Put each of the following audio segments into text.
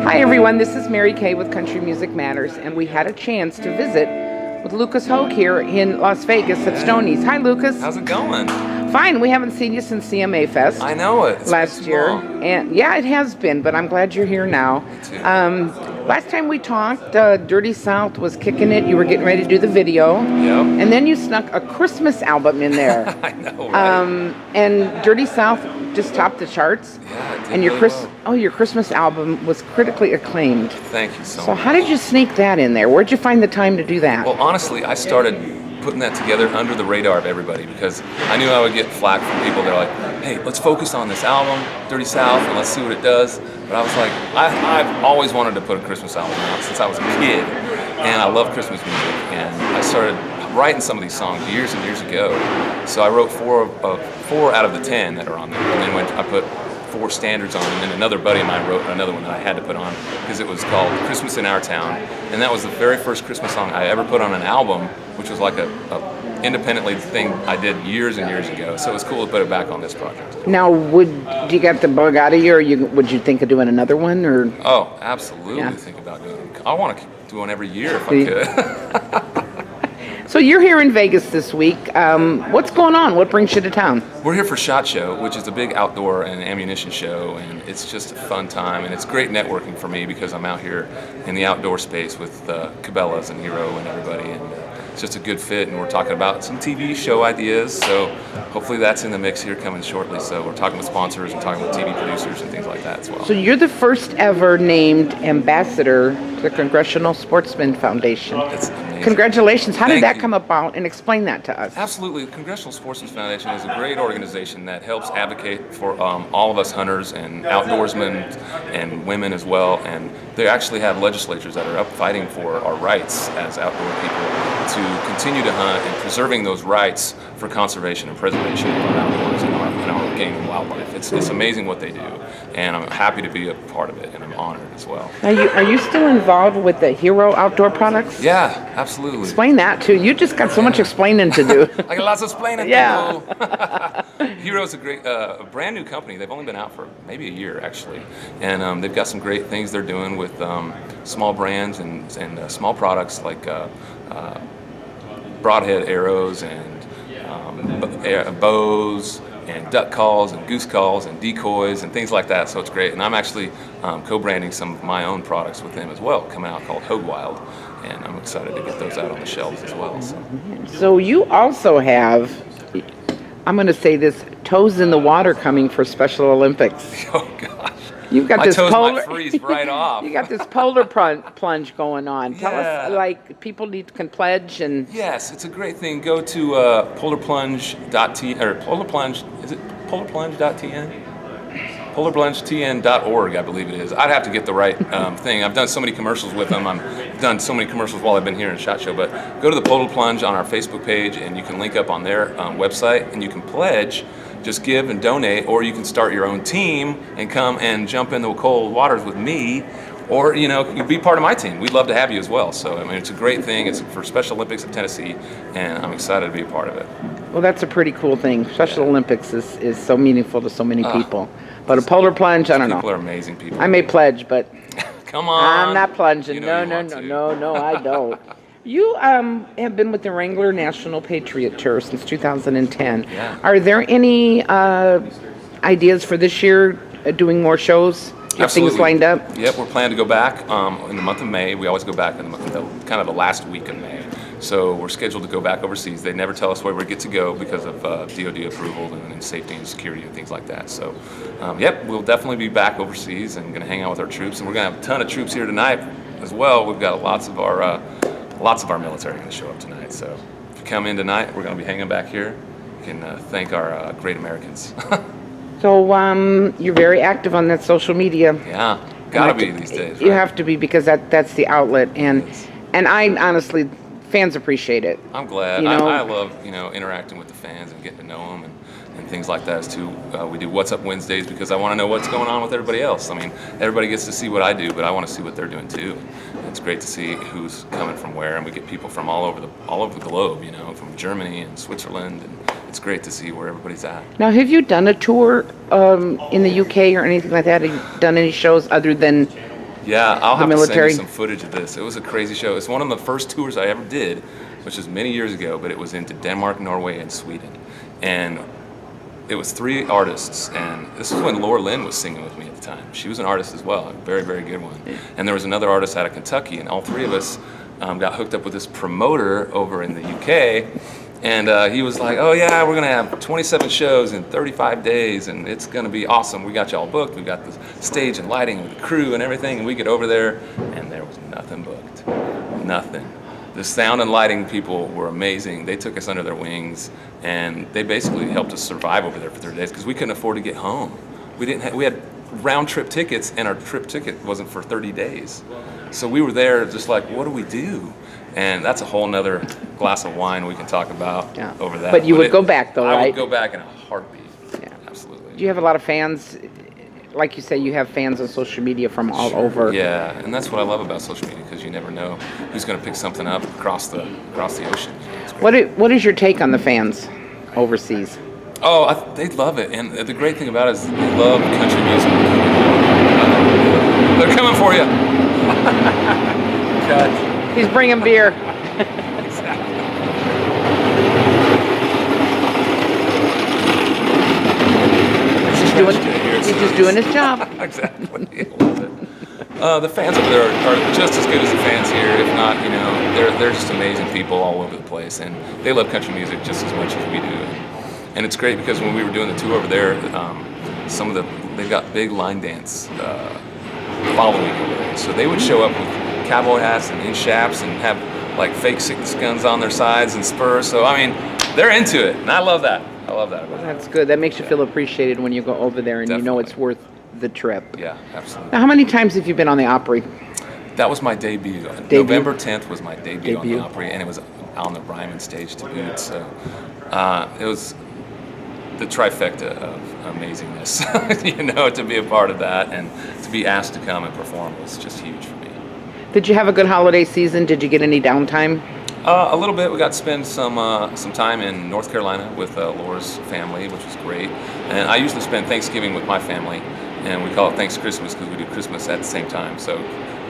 Hi everyone, this is Mary Kay with Country Music Matters, and we had a chance to visit with Lucas Hoge here in Las Vegas at Stoney's. Hi Lucas. How's it going? Fine, we haven't seen you since CMA Fest. I know it. It's last been year. long. And yeah, it has been, but I'm glad you're here now. Me too. Last time we talked, Dirty South was kicking it. You were getting ready to do the video. Yep. And then you snuck a Christmas album in there. I know, right? And Dirty South just topped the charts. Yeah, it did And your really well. your Christmas album was critically acclaimed. Thank you so So much. how did you sneak that in there? Where'd you find the time to do that? Well, honestly, I started putting that together under the radar of everybody because I knew I would get flack from people that are like, hey, let's focus on this album, Dirty South, and let's see what it does. But I was like, I've always wanted to put a Christmas album out since I was a kid, and I love Christmas music. And I started writing some of these songs years and years ago. So I wrote four out of the 10 that are on there. And then when I put 4 standards on, and then another buddy of mine wrote another one that I had to put on because it was called Christmas in Our Town. And that was the very first Christmas song I ever put on an album, which was like a independently thing I did years and years ago. So it was cool to put it back on this project. Now, do you get the bug out of you, or would you think of doing another one, or? Oh, absolutely. Yeah. Think about doing it. I want to do one every year if See? I could. So you're here in Vegas this week. What's going on? What brings you to town? We're here for SHOT Show, which is a big outdoor and ammunition show, and it's just a fun time, and it's great networking for me because I'm out here in the outdoor space with Cabela's and Hero and everybody, and it's just a good fit, and we're talking about some TV show ideas, so hopefully that's in the mix here coming shortly. So we're talking with sponsors and talking with TV producers and things like that as well. So you're the first ever named ambassador to the Congressional Sportsman Foundation. It's amazing. Congratulations. How did Thank that you. come about? And explain that to us. Absolutely. The Congressional Sportsmen's Foundation is a great organization that helps advocate for all of us hunters and outdoorsmen and women as well. And they actually have legislatures that are up fighting for our rights as outdoor people to continue to hunt and preserving those rights for conservation and preservation of our outdoors and our game and wildlife. It's amazing what they do, and I'm happy to be a part of it, and I'm honored as well. Are you still involved with the Hero Outdoor Products? Yeah, absolutely. Explain that too. You just got so much explaining to do. I got lots of explaining Yeah. to do. Hero's a great, a brand new company. They've only been out for maybe a year actually, and they've got some great things they're doing with small brands and small products like broadhead arrows and bows and duck calls and goose calls and decoys and things like that. So it's great, and I'm actually co-branding some of my own products with them as well, coming out called Hoge Wild, and I'm excited to get those out on the shelves as well. So you also have, I'm going to say this, toes in the water coming for Special Olympics. Oh gosh. You've got My this toes polar might freeze right off. You got this polar plunge going on. Tell us, Yeah. like, people can pledge and. Yes, it's a great thing. Go to polarplunge.tn or polarplunge. Is it polarplunge.tn? Polarplungetn.org, I believe it is. I'd have to get the right thing. I've done so many commercials with them. I've done so many commercials while I've been here in SHOT Show. But go to the Polar Plunge on our Facebook page, and you can link up on their website, and you can pledge. Just give and donate, or you can start your own team and come and jump in the cold waters with me, or you can be part of my team. We'd love to have you as well. So I mean, it's a great thing. It's for Special Olympics of Tennessee, and I'm excited to be a part of it. Well, that's a pretty cool thing. Special Olympics is so meaningful to so many people. But a polar plunge, I don't know. People are amazing people. I may pledge, but Come on. I'm not plunging. You know No, I don't. You have been with the Wrangler National Patriot Tour since 2010. Yeah. Are there any ideas for this year, doing more shows? Do you have things lined up? Yep, we're planning to go back in the month of May. We always go back in kind of the last week of May. So we're scheduled to go back overseas. They never tell us where we get to go because of DoD approval and safety and security and things like that. So, yep, we'll definitely be back overseas and going to hang out with our troops. And we're going to have a ton of troops here tonight as well. We've got lots of our military going to show up tonight. So if you come in tonight, we're going to be hanging back here. You can thank our great Americans. So you're very active on that social media. Yeah, gotta be these days. You right? have to be, because that's the outlet, and I honestly, fans appreciate it. I'm glad. You know? I love interacting with the fans and getting to know them and things like that too. We do What's Up Wednesdays because I want to know what's going on with everybody else. I mean, everybody gets to see what I do, but I want to see what they're doing too. And it's great to see who's coming from where, and we get people from all over the globe. From Germany and Switzerland, and it's great to see where everybody's at. Now, have you done a tour in the UK or anything like that? Have you done any shows other than Yeah, I'll the have to send military? you some footage of this. It was a crazy show. It's one of the first tours I ever did, which was many years ago, but it was into Denmark, Norway, and Sweden. And it was 3 artists, and this was when Laura Lynn was singing with me at the time. She was an artist as well, a very, very good one. And there was another artist out of Kentucky, and all 3 of us got hooked up with this promoter over in the UK. And he was like, oh yeah, we're gonna have 27 shows in 35 days, and it's gonna be awesome. We got you all booked. We got the stage and lighting with the crew and everything. And we get over there, and there was nothing booked, nothing. The sound and lighting people were amazing. They took us under their wings, and they basically helped us survive over there for 30 days because we couldn't afford to get home. We had round trip tickets, and our trip ticket wasn't for 30 days. So we were there just like, what do we do? And that's a whole nother glass of wine we can talk about over that. But you would go back though, right? I would go back in a heartbeat. Yeah. Absolutely. Do you have a lot of fans? Like you say, you have fans on social media from all over. Yeah, and that's what I love about social media, because you never know who's going to pick something up across the ocean. What is your take on the fans overseas? Oh, they love it, and the great thing about it is they love country music. They're coming for you. Cut. He's bringing beer. Exactly. He's just doing his job. Exactly. I love it. The fans over there are just as good as the fans here, if not, they're just amazing people all over the place, and they love country music just as much as we do. And it's great because when we were doing the tour over there, they've got big line dance following over there, so they would show up with cowboy hats and in chaps and have like fake 6 guns on their sides and spurs. So I mean, they're into it, and I love that. I love that about it. That's good. That makes you feel appreciated when you go over there and you know it's worth the trip. Yeah, absolutely. Now, how many times have you been on the Opry? That was my debut. November 10th was my debut on the Opry, and it was on the Ryman stage to boot. So it was the trifecta of amazingness, to be a part of that and to be asked to come and perform was just huge for me. Did you have a good holiday season? Did you get any downtime? A little bit. We got to spend some time in North Carolina with Laura's family, which was great. And I usually spend Thanksgiving with my family, and we call it Thanks Christmas because we do Christmas at the same time. So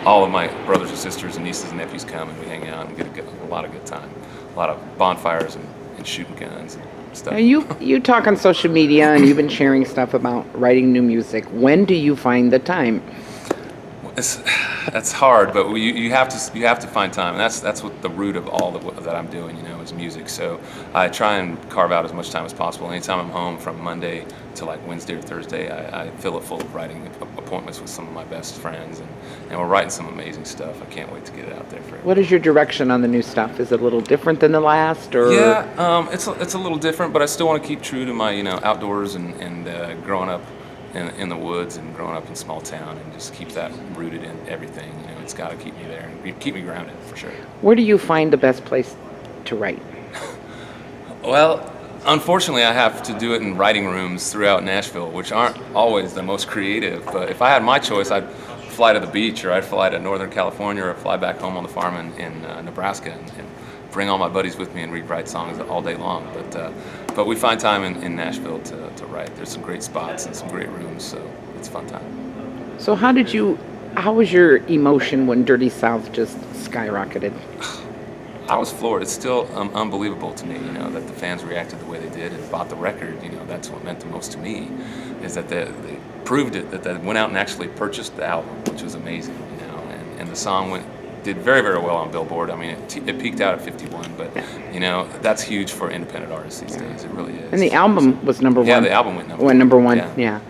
all of my brothers and sisters and nieces and nephews come, and we hang out and get a lot of good time. A lot of bonfires and shooting guns and stuff. Now you talk on social media, and you've been sharing stuff about writing new music. When do you find the time? That's hard, but you have to find time, and that's what the root of all that I'm doing, is music. So I try and carve out as much time as possible. Anytime I'm home from Monday to like Wednesday or Thursday, I fill it full of writing appointments with some of my best friends, and we're writing some amazing stuff. I can't wait to get it out there for everyone. What is your direction on the new stuff? Is it a little different than the last, or? Yeah, it's a little different, but I still want to keep true to my outdoors and growing up in the woods and growing up in small town, and just keep that rooted in everything. It's got to keep me there and keep me grounded for sure. Where do you find the best place to write? Well, unfortunately, I have to do it in writing rooms throughout Nashville, which aren't always the most creative. But if I had my choice, I'd fly to the beach, or I'd fly to Northern California, or fly back home on the farm in Nebraska and bring all my buddies with me and rewrite songs all day long. But we find time in Nashville to write. There's some great spots and some great rooms, so it's a fun time. So how was your emotion when Dirty South just skyrocketed? I was floored. It's still unbelievable to me, that the fans reacted the way they did and bought the record. That's what meant the most to me, is that they proved it, that they went out and actually purchased the album, which was amazing, and the song did very, very well on Billboard. I mean, it peaked out at 51, but that's huge for independent artists these days. It really is. And the album was number one. Yeah, the album went number one. Went number one. Yeah. Yeah.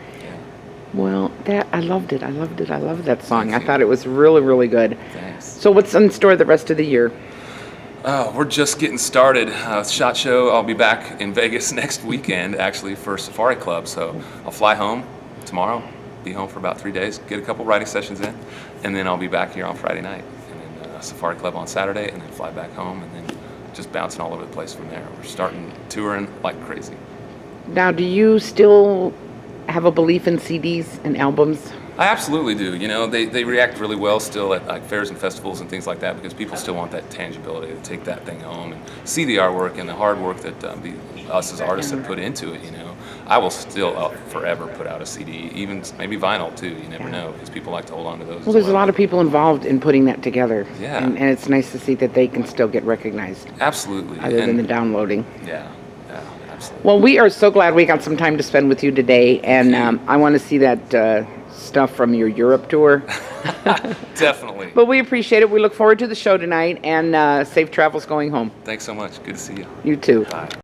Well, I loved it. I loved that song. I thought it was really, really good. Thanks. So what's in store the rest of the year? We're just getting started. SHOT Show, I'll be back in Vegas next weekend, actually, for Safari Club. So I'll fly home tomorrow, be home for about 3 days, get a couple writing sessions in, and then I'll be back here on Friday night. And then Safari Club on Saturday, and then fly back home, and then just bouncing all over the place from there. We're starting touring like crazy. Now, do you still have a belief in CDs and albums? I absolutely do. They react really well still at like fairs and festivals and things like that, because people still want that tangibility to take that thing home and see the artwork and the hard work that us as artists have put into it. I will still forever put out a CD, even maybe vinyl too. You never know, because people like to hold on to those. Well, there's a lot of people involved in putting that together. Yeah. And it's nice to see that they can still get recognized. Absolutely. Other than the downloading. Yeah, absolutely. Well, we are so glad we got some time to spend with you today, and I want to see that stuff from your Europe tour. Definitely. But we appreciate it. We look forward to the show tonight, and safe travels going home. Thanks so much. Good to see you. You too. Bye.